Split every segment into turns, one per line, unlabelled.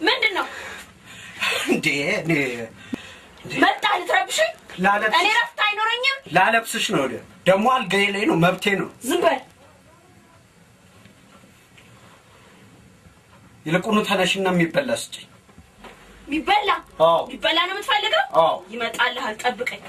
ምንድነው
እንዴ እኔ
መጣ ልትረብሽኝ እኔ ረፍት አይኖረኝም
ላለብስሽ ነው ደሞ አልጋዬ ላይ ነው መብቴ ነው
ዝም በል
ይልቁኑ ተነሽና የሚበላ ስጪኝ
የሚበላ ነው የምትፈልገው ይመጣልሃል ጠብቀኝ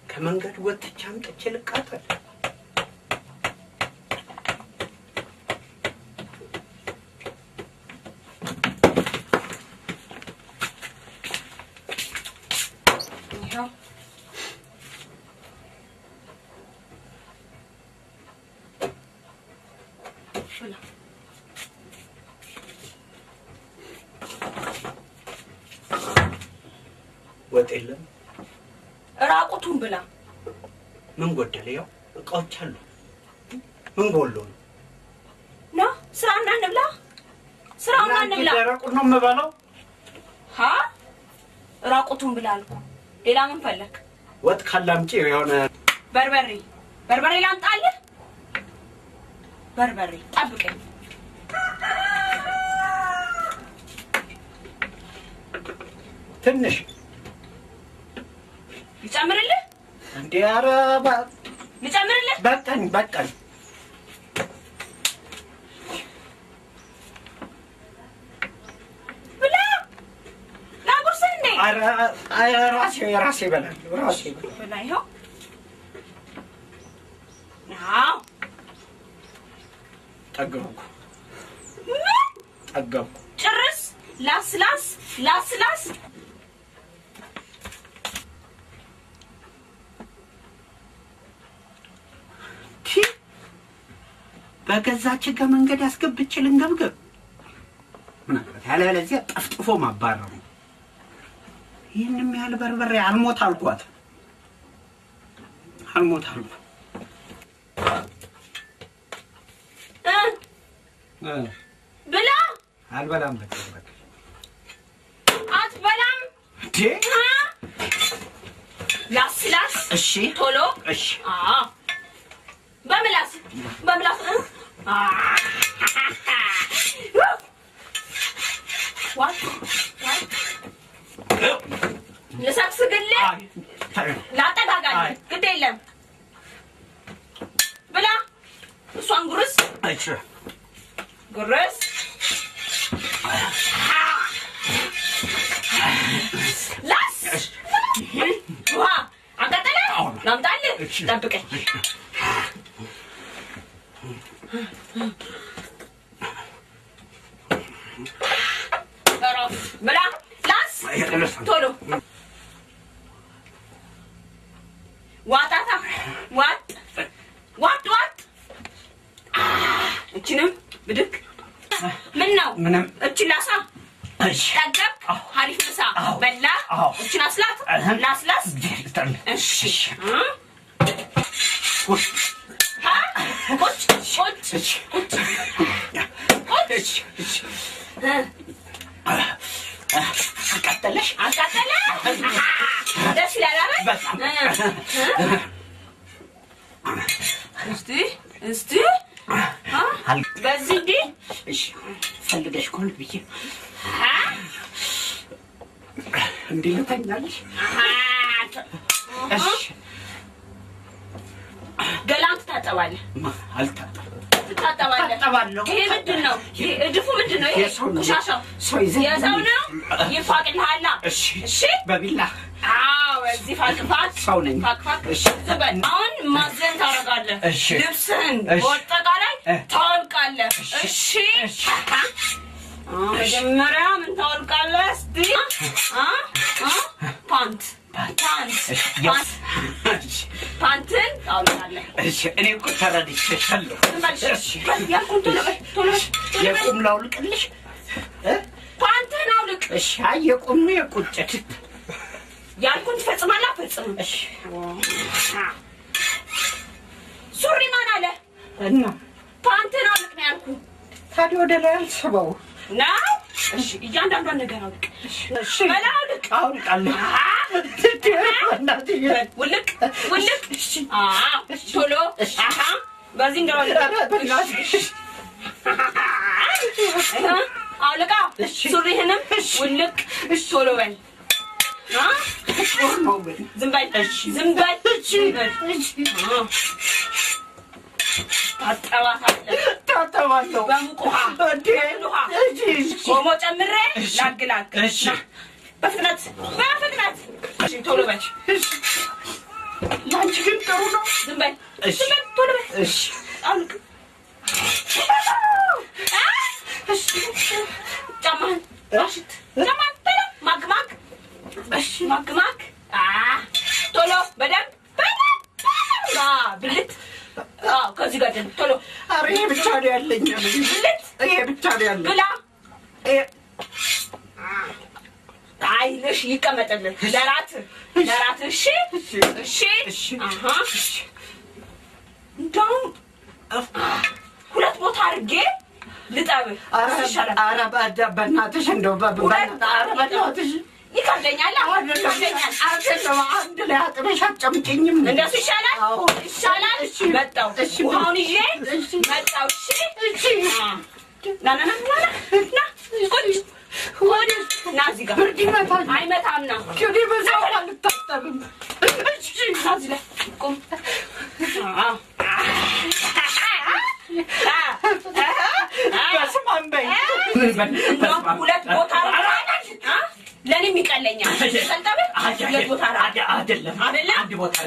ከመንገድ ወጥቼ አምጥቼ ልቃጠል ወጥ የለም
ራቁቱን ብላ
ምን ጎደለ ያው እቃዎች አሉ ምን ጎሎ
ነው ስራና እንብላ
ራቁት ነው የምበላው
ራቁቱን ብላ አልኩ ሌላ ምን ፈለክ
ወጥ ካላምጪ የሆነ
በርበሬ ላምጣልህ በርበሬ ጠብቀኝ
ትንሽ
ልጨምርልህ
እንዴ አረባ
ልጨምርልህ
በቃኝ
ብላ ላጉርስ እንዴ
ራሴ በላል
ብላ ይኸው ናው
ጠገብኩ
ጭርስ ላስላስ
በገዛች ከመንገድ ያስገብች ልንገብገብ ምናልባት ያለለዚያ ጠፍጥፎ ማባረሩ ይሄንም ያህል በርበሬ አልሞት አልኳት
ብላ
አልበላም
አትበላም
እንዴ
ላስላስ
እሺ
ቶሎ
እሺ
በምላስ ልሰግስግልህ ላጠጋጋልህ ግድ የለም ብላ እሷን ጉርስ ላስ ውሃ አቃጠለ ላምጣልህ ጠብቀኝ ብላ ላስ ቶሎ ዋጣታ ዋጥ እችንም ብድክ ምን ነው እች ላሳ ጠገብ ሀሪፍ ምሳ በላ እችን አስላት ላስላስ እሺ ቁጭ አቃጠለ ደስ ይላል እስቲ በዚህ
እሺ ፈልገሽ ኮል ብዬ እንዴ ልተኛልሽ እሺ
ገላም ታጠባለህ
ታጠባለህ
ይሄ ምንድነው እድፉ ምንድነው ይሄ ቆሻሻው የሰው ነው ይፋቅልሃላ እሺ
በቢላ
በዚህ ፋቅፋቅ
ሰው ነኝ
ፋቅፋቅ እሺ ዘበን አሁን ማዘን ታረጋለህ ልብስህን ወጣቃላይ ታወልቃለህ እሺ መጀመሪያ ምን ታወልቃለህ እስቲ ፓንት ፓንትን አውልቃለህ
እሺ እኔ እኮ ተረድቼሻለሁ እሺ የቁም ላውልቅልሽ
ፓንትን አውልቅ
እሺ የቁም የቁጭት
ያልኩን ትፈጽማለህ ፈጽም እሺ ሱሪ ማን አለ
እና
ፓንትን አውልቅ ነው ያልኩ
ታዲያ ወደ ላይ አልስበው
ነው እሺ እያንዳንዷን ነገር አውልቅ እሺ በላውልቅ
አውልቃለሁ
ውልቅ እሺ ቶሎ በዚህ እንደሆነ አውልቃ ሱሪህንም ውልቅ ቶሎ በል ዝም በል
ታጠባለሁ
በሙቅ ውሃ ቆሞ ጨምሬ ላግላግ በፍጥነት ቶሎ በል
ላንቺ ግን ጥሩ ነው
ዝም በል ቶሎ በል
እሺ
አውልቅ ጫማህን ማግማግ እሺ ማግማግ ቶሎ በደንብ ብልት ከዚህ ጋር ቶሎ
ኧረ ይሄ ብቻ ነው ያለኝ
ብልት
ይሄ ብቻ ነው ያለኝ
ብላ አይልሽ ይቀመጥልህ ለራት እሺ እንደውም ሁለት ቦታ አድርጌ ልጠብህ
ኧረ በእናትሽ እንደው በእናትሽ
ይከብደኛል
አንድ ላይ አጥበሽ አትጨምቂኝም
እንደሱ ይሻላል መጣሁ ውሃውን ይዤ መጣሁ እሺ ና እዚህ ጋር
ብርድ ይመታል
አይመታም ና
እንግዲህ በዛው አልታጠብም
እሺ ና እዚህ ላይ ቁም
በስመ አብ በይ
ሁለት ቦታ ለኔም ይቀለኛል ሰልጣበ ሁለት ቦታ
አይደለም አንድ ቦታ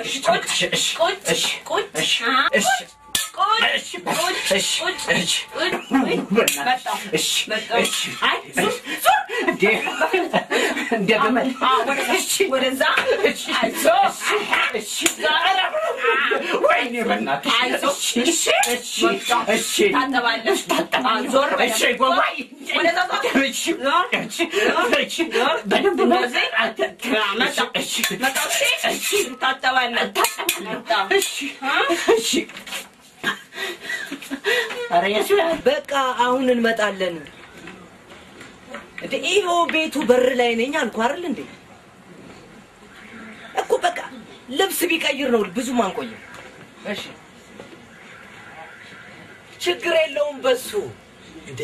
በቃ አሁን እንመጣለን እንዴ ይሄው ቤቱ በር ላይ ነኝ አልኩ አይደል እንዴ እኮ በቃ ልብስ ቢቀይር ነው ብዙ ማንቆይ እሺ ችግር የለውም በሱ እንዴ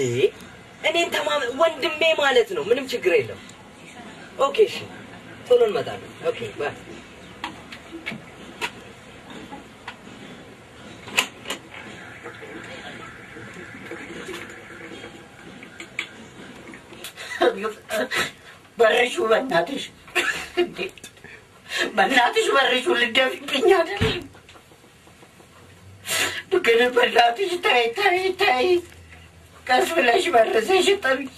እኔን ተማም ወንድሜ ማለት ነው ምንም ችግር የለውም ኦኬ እሺ ቶሎ እንመጣለን ኦኬ ባይ
በረሹ በእናትሽ በረሹ ልደፍብኝ አይደል ግን በእናትሽ ታይ ቀስ ብለሽ በረሰሽ ጠብቂ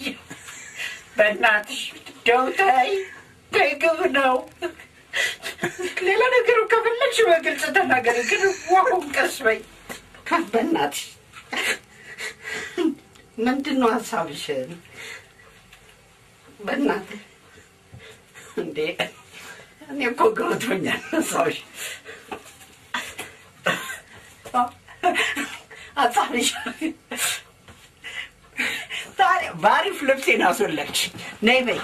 በእናትሽ ደው ታይ ግብ ነው ሌላ ነገሩ ከፈለግሽ በግልጽ ተናገሪ ግን ዋሁን ቀስ በይ በእናትሽ ምንድን ነው ሀሳብሽ በእናትህ እንዴ እኔ እኮ ገብቶኛል ሰዎች አታሪሽ ታዲያ ባሪፍ ልብሴን አስወለቅሽ ነይ በይ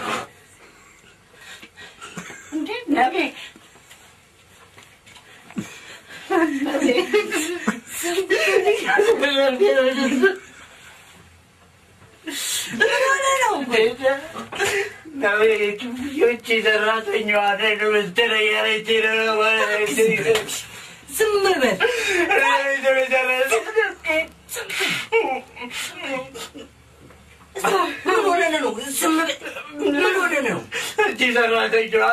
እንዴ ነይ ልጆች ሰራተኛዋ መስተረያለች
ዝም በል ምን ሆነህ ነው ዝም በል ምን ሆነህ ነው
እቺ ሰራተኛዋ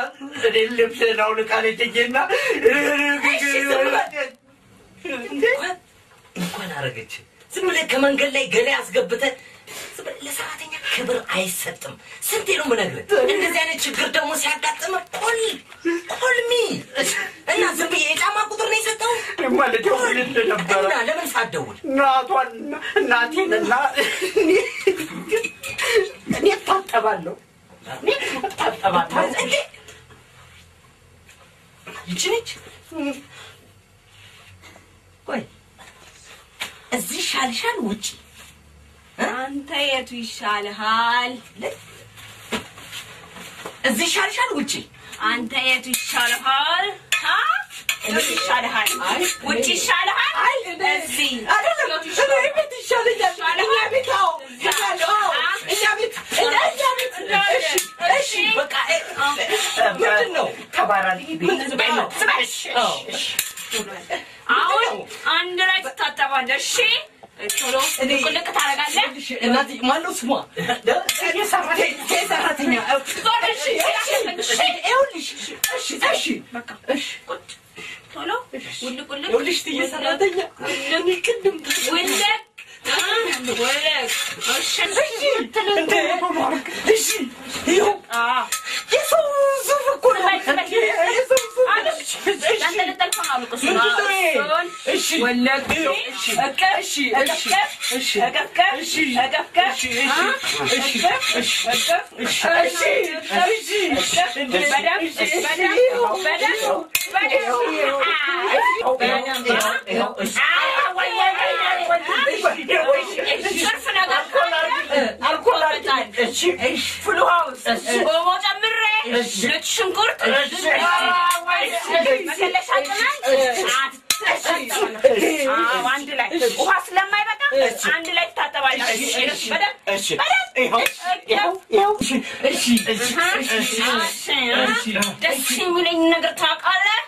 እኔን ልብስህን አውልቃለችኝና
እንኳን አደረገች ዝም ብለህ ከመንገድ ላይ ገላ አስገብተህ ለሰራተኛ ክብር አይሰጥም ስንቴ ነው ምነግርህ እንደዚህ አይነት ችግር ደግሞ ሲያጋጥም ኮልሚ እና ዝም ብዬ የጫማ ቁጥር ነው የሰጠው
ማለት ሁለት ነበር
እና ለምን ሳትደውል
እናቴንና እኔ ታጠባለሁ እንዴ
ይችነች ቆይ እዚህ ሻልሻል ውጪ
አንተ የቱ ይሻልሃል
እዚህ ሻልሻል ውጪ
አንተ የቱ ይሻልሃል የቱ ይሻልሃል ውጪ ይሻልሃል እዚህ
አይደለም እኔ ቤት ይሻለኛል እኛ ቤት እኛ ቤት እሺ በቃ ምንድነው ተባራሪ
አሁን አንድ ላይ ትታጠባለህ እሺ ቶሎ ልቅ ታረጋለህ
እናት ማነው ስሟ ሰራተኛ እሺ
በቃ እሺ ቶሎ ውልቅ
ይኸውልሽ ሰራተኛ ለሚቀድም
ውልቅ
እሺ ይኸው የሰው ሱፍ እኮ ነው
ሽንኩርት አንድ ላይ ውሃ ስለማይበቃ አንድ ላይ ታጠባለህ ደስ የሚለኝ ነገር ታውቃለህ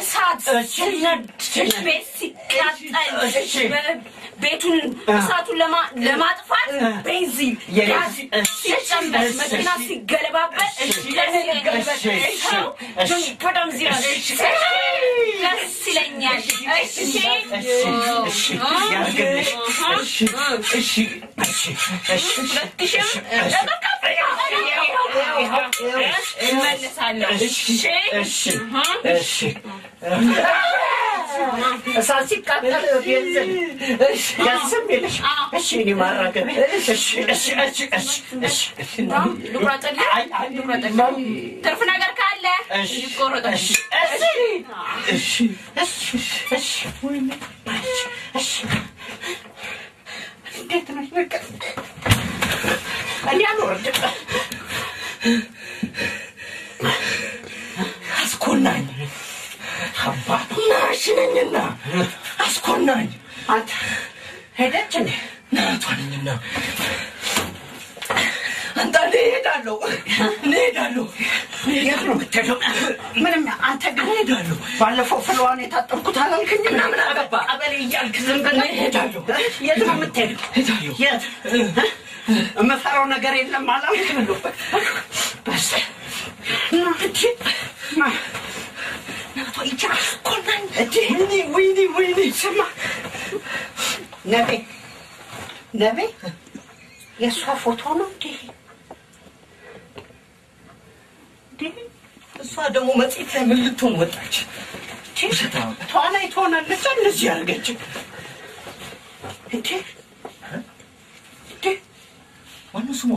እሳት ቤት ሲቃጠል ቤቱን እሳቱን ለማጥፋት ቤንዚን ሲጨምር መኪና ሲገለባበት በጣም ደስ ይለኛል
እሳት ሲቃጠል ቤንዚን ያስምልሽ እሺ እኔ ማራገብ
ትርፍ ነገር ካለ ይቆረጣል
እንዴት ነው እኔ አልወርድም አስኮናኝ አባቱ ናሽነኝና አስኮናኝ አንተ ሄደች እንዴ ናቷንና አንተ ሄዳለሁ የት ነው የምትሄደው ምንም አንተ ግን ሄዳለሁ ባለፈው ፍለዋን የታጠብኩት አላልክኝ ምናምን አገባ ቀበሌ እያልክ ዝም ብለህ ሄዳለሁ የት ነው የምትሄደው ሄዳለሁ የት እመሰራው ነገር የለም አላልክም በስ ናቺ ናቷ ይቻስ ኮናኝ እዲ ወይኔ ስማ ነቤ የሷ ፎቶ ነው እንዴ እሷ ደግሞ መጽሔት ላይ ምን ልትሆን ወጣች ተዋናይ ትሆናለች እንደዚህ ያደረገች እንዴ ማነው ስሟ